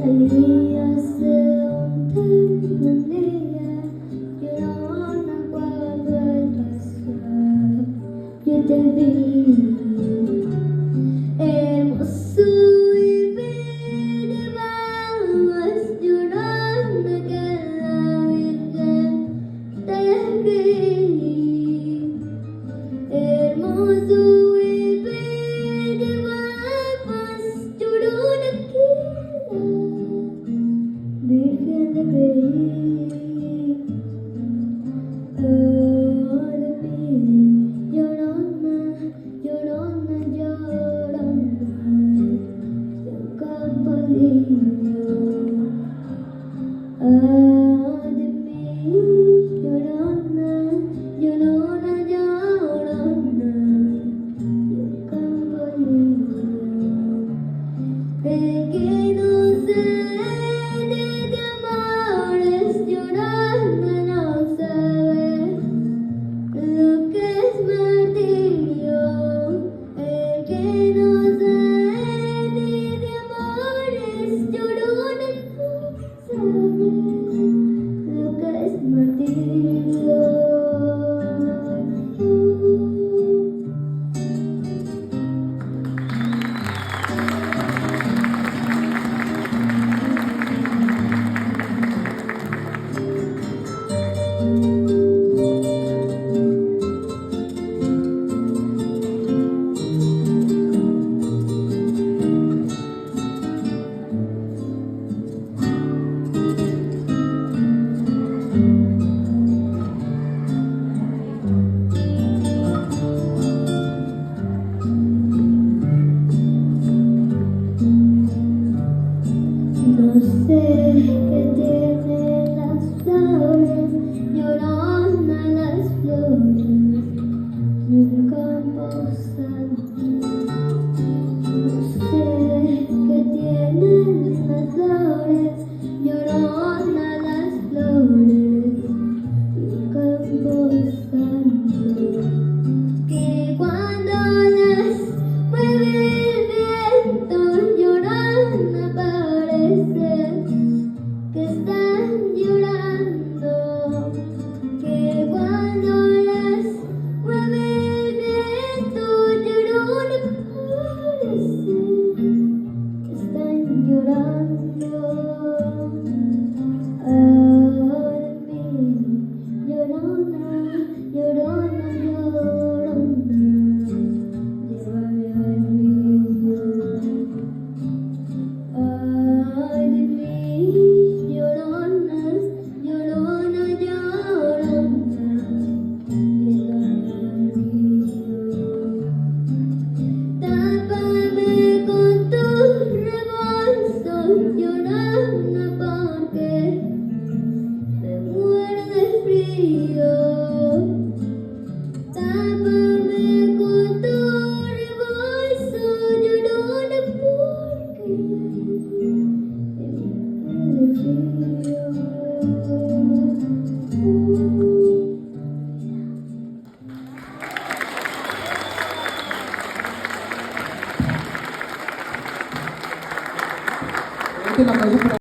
Y hace un día que no recuerdo el pasado. Yo te vi hermoso y bello, vas llorando que la Virgen te vi. Hermoso y bello, vas llorando que la Virgen te creí. Llorona, llorona, llorona, yo campanillo. De mí, llorona, llorona, llorona, yo campanillo. De que no sé de amores, llorona no sabe lo que es martirio. El que no sabe de amores, llorona no sabe lo que es martirio. No sé qué tienen las flores, llorona las flores de un campo santo. No sé qué tienen las flores, llorona las flores de un campo santo. Que cuando las mueve el viento, llorona parece que están llorando. Que cuando las mueve el viento, llorona parece que están llorando. Ay, mi llorona, llorona, llorona, llévame al río. Ay, de mí, llorona, llorona, llorona, llévame al río. Tápame con tu rebolso, llorona, porque me muero de frío. Tápame con tu rebolso, llorona, porque me muero de frío. Un aplauso para